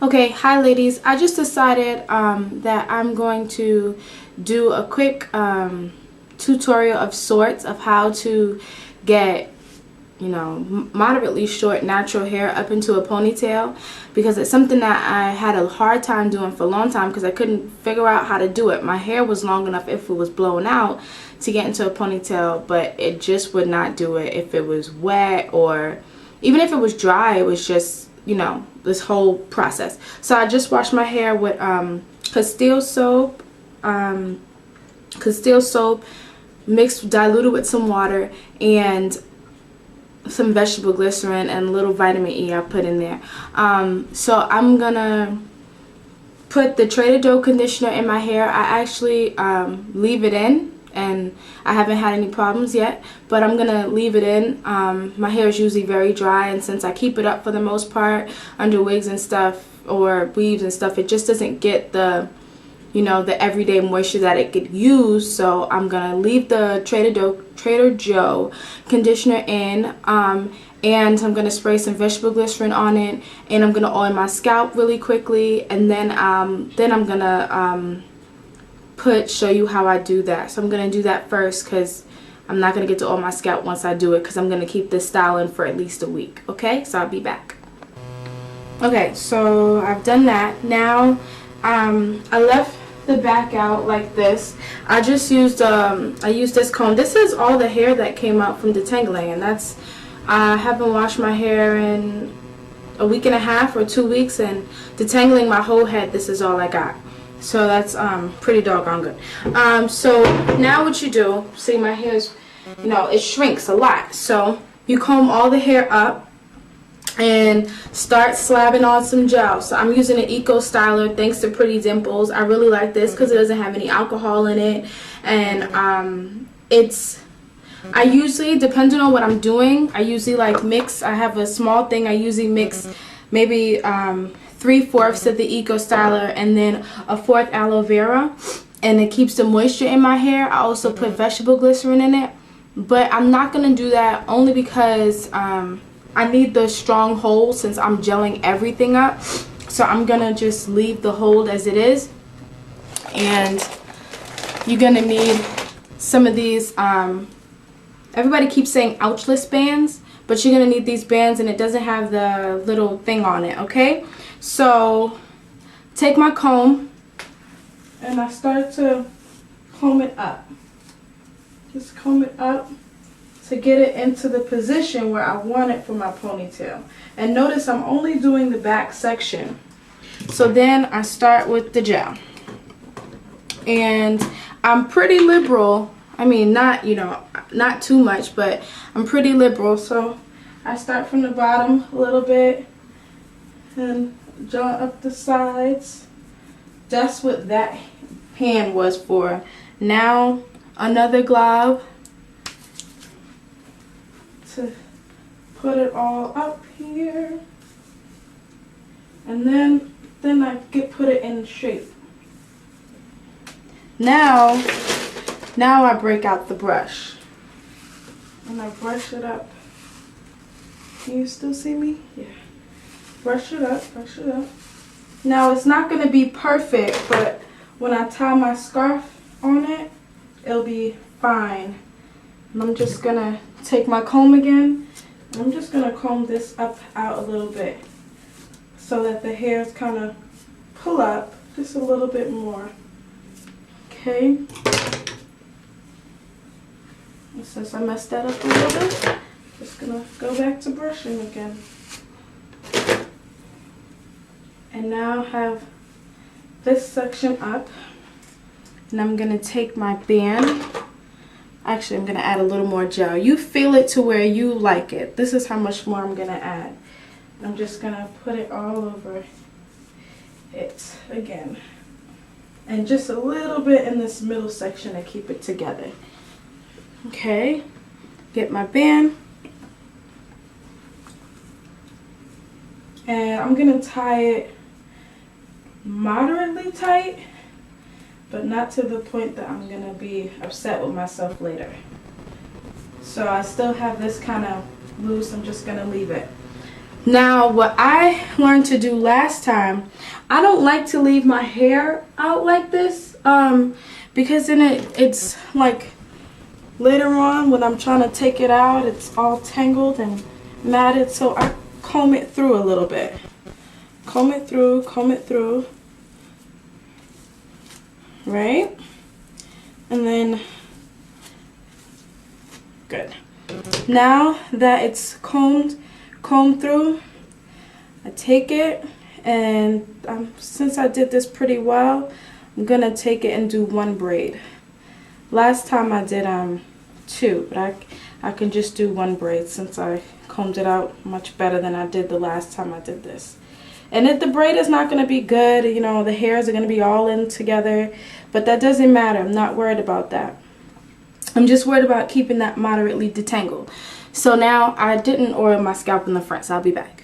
Okay, hi ladies. I just decided that I'm going to do a quick tutorial of sorts of how to get, moderately short natural hair up into a ponytail, because it's something that I had a hard time doing for a long time because I couldn't figure out how to do it. My hair was long enough if it was blown out to get into a ponytail, but it just would not do it if it was wet, or even if it was dry. It was just, this whole process. So I just washed my hair with Castile soap, mixed, diluted with some water and some vegetable glycerin and a little vitamin E I put in there. So I'm gonna put the Trader Joe conditioner in my hair. I actually leave it in, and I haven't had any problems yet, but I'm gonna leave it in. My hair is usually very dry, and since I keep it up for the most part under wigs and stuff, or weaves and stuff, it just doesn't get the the everyday moisture that it could use. So I'm gonna leave the Trader Joe conditioner in, and I'm gonna spray some vegetable glycerin on it, and I'm gonna oil my scalp really quickly, and then I'm gonna show you how I do that. So I'm gonna do that first because I'm not gonna get to oil my scalp once I do it, because I'm gonna keep this styling for at least a week. Okay, so I'll be back. Okay, so I've done that. Now I left the back out like this. I just used I used this comb. This is all the hair that came out from detangling, and that's, I haven't washed my hair in a week and a half or 2 weeks, and detangling my whole head, this is all I got. So that's pretty doggone good. So now what you do, see my hair is, it shrinks a lot. So you comb all the hair up and start slabbing on some gel. So I'm using an Eco Styler, thanks to Pretty Dimples. I really like this because it doesn't have any alcohol in it, and I usually, depending on what I'm doing, I usually mix. I have a small thing. I usually mix maybe 3/4 of the Eco Styler and then a fourth aloe vera, and it keeps the moisture in my hair. I also put vegetable glycerin in it, but I'm not gonna do that only because I need the strong hold since I'm gelling everything up. So I'm gonna just leave the hold as it is, and you're gonna need some of these everybody keeps saying ouchless bands, but you're gonna need these bands, and it doesn't have the little thing on it. Okay, so take my comb and I start to comb it up. Just comb it up to get it into the position where I want it for my ponytail. And notice I'm only doing the back section. So then I start with the gel, and I'm pretty liberal. I mean, not not too much, but I'm pretty liberal. So I start from the bottom a little bit and gel up the sides. That's what that hand was for. Now another glob to put it all up here, and then I put it in shape. Now I break out the brush and I brush it up. Can you still see me? Yeah. Brush it up, brush it up. Now it's not going to be perfect, but when I tie my scarf on it, it'll be fine. And I'm just going to take my comb again, and I'm just going to comb this up out a little bit so that the hairs kind of pull up just a little bit more. Okay. Since I messed that up a little bit, just going to go back to brushing again. And now I have this section up, and I'm going to take my band. Actually, I'm going to add a little more gel. You feel it to where you like it. This is how much more I'm going to add. I'm just going to put it all over it again. And just a little bit in this middle section to keep it together. Okay, get my band. And I'm going to tie it moderately tight, but not to the point that I'm going to be upset with myself later. So I still have this kind of loose. I'm just going to leave it. Now, what I learned to do last time, I don't like to leave my hair out like this, because then it's like later on when I'm trying to take it out, it's all tangled and matted. So I comb it through a little bit. Comb it through, right? And then, good. Now that it's combed through, I take it, and since I did this pretty well, I'm gonna take it and do one braid. Last time I did two, but I can just do one braid since I combed it out much better than I did the last time I did this. And if the braid is not going to be good, you know, the hairs are going to be all in together, but that doesn't matter. I'm not worried about that. I'm just worried about keeping that moderately detangled. So now I didn't oil my scalp in the front, so I'll be back.